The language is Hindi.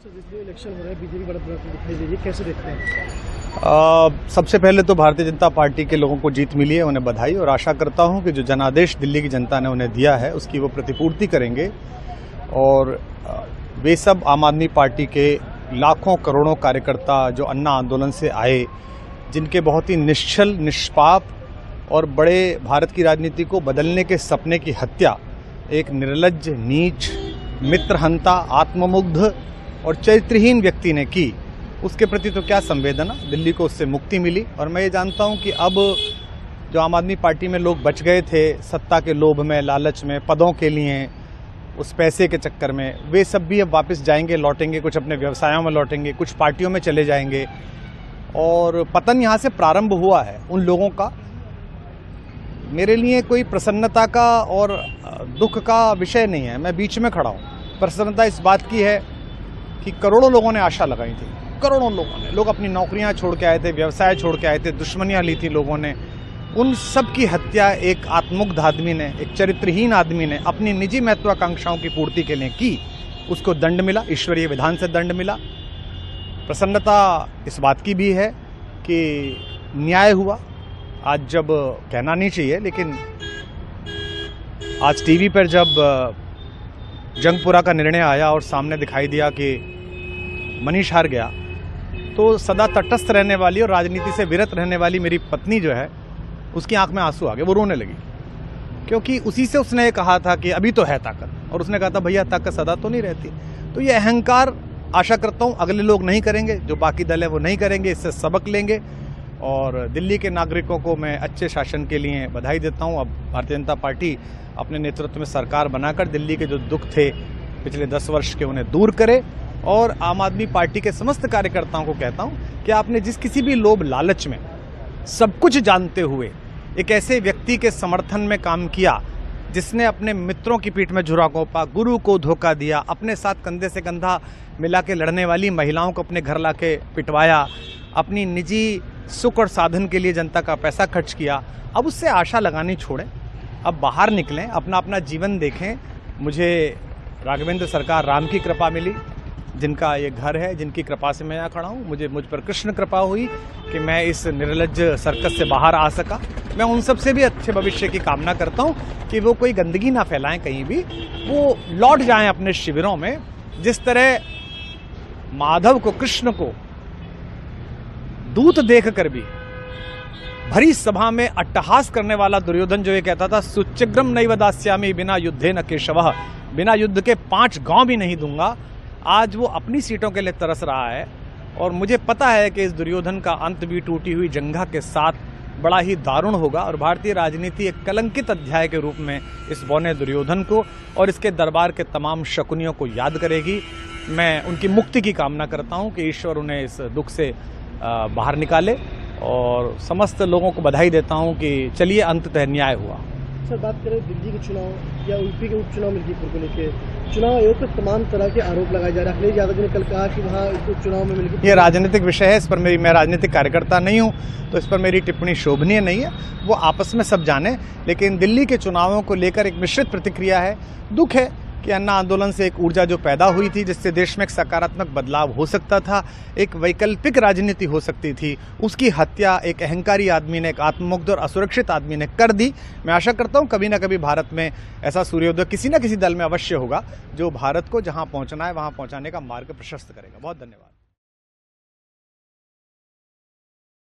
जिस दिन इलेक्शन हो रहा है बीजेपी बड़ा दिखाई दे रही है, कैसे देखते हैं? सबसे पहले तो भारतीय जनता पार्टी के लोगों को जीत मिली है, उन्हें बधाई, और आशा करता हूं कि जो जनादेश दिल्ली की जनता ने उन्हें दिया है उसकी वो प्रतिपूर्ति करेंगे। और वे सब आम आदमी पार्टी के लाखों करोड़ों कार्यकर्ता जो अन्ना आंदोलन से आए, जिनके बहुत ही निश्चल, निष्पाप और बड़े भारत की राजनीति को बदलने के सपने की हत्या एक निर्लज्ज, नीच, मित्रहंता, आत्ममुग्ध और चरित्रहीन व्यक्ति ने की, उसके प्रति तो क्या संवेदना। दिल्ली को उससे मुक्ति मिली। और मैं ये जानता हूं कि अब जो आम आदमी पार्टी में लोग बच गए थे सत्ता के लोभ में, लालच में, पदों के लिए, उस पैसे के चक्कर में, वे सब भी अब वापस जाएंगे, लौटेंगे, कुछ अपने व्यवसायों में लौटेंगे, कुछ पार्टियों में चले जाएंगे। और पतन यहाँ से प्रारंभ हुआ है उन लोगों का। मेरे लिए कोई प्रसन्नता का और दुख का विषय नहीं है, मैं बीच में खड़ा हूँ। प्रसन्नता इस बात की है कि करोड़ों लोगों ने आशा लगाई थी, करोड़ों लोगों ने, लोग अपनी नौकरियां छोड़ के आए थे, व्यवसाय छोड़ के आए थे, दुश्मनियां ली थी लोगों ने, उन सब की हत्या एक आत्ममुग्ध आदमी ने, एक चरित्रहीन आदमी ने अपनी निजी महत्वाकांक्षाओं की पूर्ति के लिए की। उसको दंड मिला, ईश्वरीय विधान से दंड मिला। प्रसन्नता इस बात की भी है कि न्याय हुआ। आज जब कहना नहीं चाहिए, लेकिन आज टीवी पर जब जंगपुरा का निर्णय आया और सामने दिखाई दिया कि मनीष हार गया, तो सदा तटस्थ रहने वाली और राजनीति से विरत रहने वाली मेरी पत्नी जो है, उसकी आंख में आंसू आ गए, वो रोने लगी। क्योंकि उसी से उसने कहा था कि अभी तो है ताकत, और उसने कहा था भैया ताकत सदा तो नहीं रहती। तो ये अहंकार आशा करता हूँ अगले लोग नहीं करेंगे, जो बाकी दल है वो नहीं करेंगे, इससे सबक लेंगे। और दिल्ली के नागरिकों को मैं अच्छे शासन के लिए बधाई देता हूँ। अब भारतीय जनता पार्टी अपने नेतृत्व में सरकार बनाकर दिल्ली के जो दुख थे पिछले 10 वर्ष के, उन्हें दूर करे। और आम आदमी पार्टी के समस्त कार्यकर्ताओं को कहता हूँ कि आपने जिस किसी भी लोभ लालच में, सब कुछ जानते हुए एक ऐसे व्यक्ति के समर्थन में काम किया जिसने अपने मित्रों की पीठ में झुरा घोंपा, गुरु को धोखा दिया, अपने साथ कंधे से कंधा मिला के लड़ने वाली महिलाओं को अपने घर लाके पिटवाया, अपनी निजी सुख और साधन के लिए जनता का पैसा खर्च किया, अब उससे आशा लगानी छोड़ें, अब बाहर निकलें, अपना अपना जीवन देखें। मुझे राघवेंद्र सरकार राम की कृपा मिली, जिनका ये घर है, जिनकी कृपा से मैं यहाँ खड़ा हूँ। मुझ पर कृष्ण कृपा हुई कि मैं इस निर्लज्ज सर्कस से बाहर आ सका। मैं उन सब से भी अच्छे भविष्य की कामना करता हूँ कि वो कोई गंदगी ना फैलाएं कहीं भी, वो लौट जाएं अपने शिविरों में। जिस तरह माधव को, कृष्ण को दूत देखकर भी भरी सभा में अट्टहास करने वाला दुर्योधन जो ये कहता था सुचिग्रम नैव दास्यामि बिना युद्धे न केशवः, बिना युद्ध के 5 गांव भी नहीं दूंगा, आज वो अपनी सीटों के लिए तरस रहा है। और मुझे पता है कि इस दुर्योधन का अंत भी टूटी हुई जंघा के साथ बड़ा ही दारुण होगा, और भारतीय राजनीति एक कलंकित अध्याय के रूप में इस बौने दुर्योधन को और इसके दरबार के तमाम शकुनियों को याद करेगी। मैं उनकी मुक्ति की कामना करता हूं कि ईश्वर उन्हें इस दुख से बाहर निकाले, और समस्त लोगों को बधाई देता हूं कि चलिए अंततः न्याय हुआ। सर, बात करें दिल्ली के चुनाव या यूपी के उपचुनाव मिल्कीपुर को लेकर, चुनाव आयोग पर तमाम तरह के आरोप लगाए जा रहे हैं। अखिलेश यादव ने कल कहा कि वहाँ उपचुनाव में मिल्कीपुर, ये राजनीतिक विषय है, इस पर मैं राजनीतिक कार्यकर्ता नहीं हूँ, तो इस पर मेरी टिप्पणी शोभनीय नहीं है, वो आपस में सब जाने। लेकिन दिल्ली के चुनावों को लेकर एक मिश्रित प्रतिक्रिया है। दुख है कि अन्ना आंदोलन से एक ऊर्जा जो पैदा हुई थी, जिससे देश में एक सकारात्मक बदलाव हो सकता था, एक वैकल्पिक राजनीति हो सकती थी, उसकी हत्या एक अहंकारी आदमी ने, एक आत्ममुग्ध और असुरक्षित आदमी ने कर दी। मैं आशा करता हूं कभी ना कभी भारत में ऐसा सूर्योदय किसी न किसी दल में अवश्य होगा, जो भारत को जहां पहुंचना है वहां पहुंचाने का मार्ग प्रशस्त करेगा। बहुत धन्यवाद।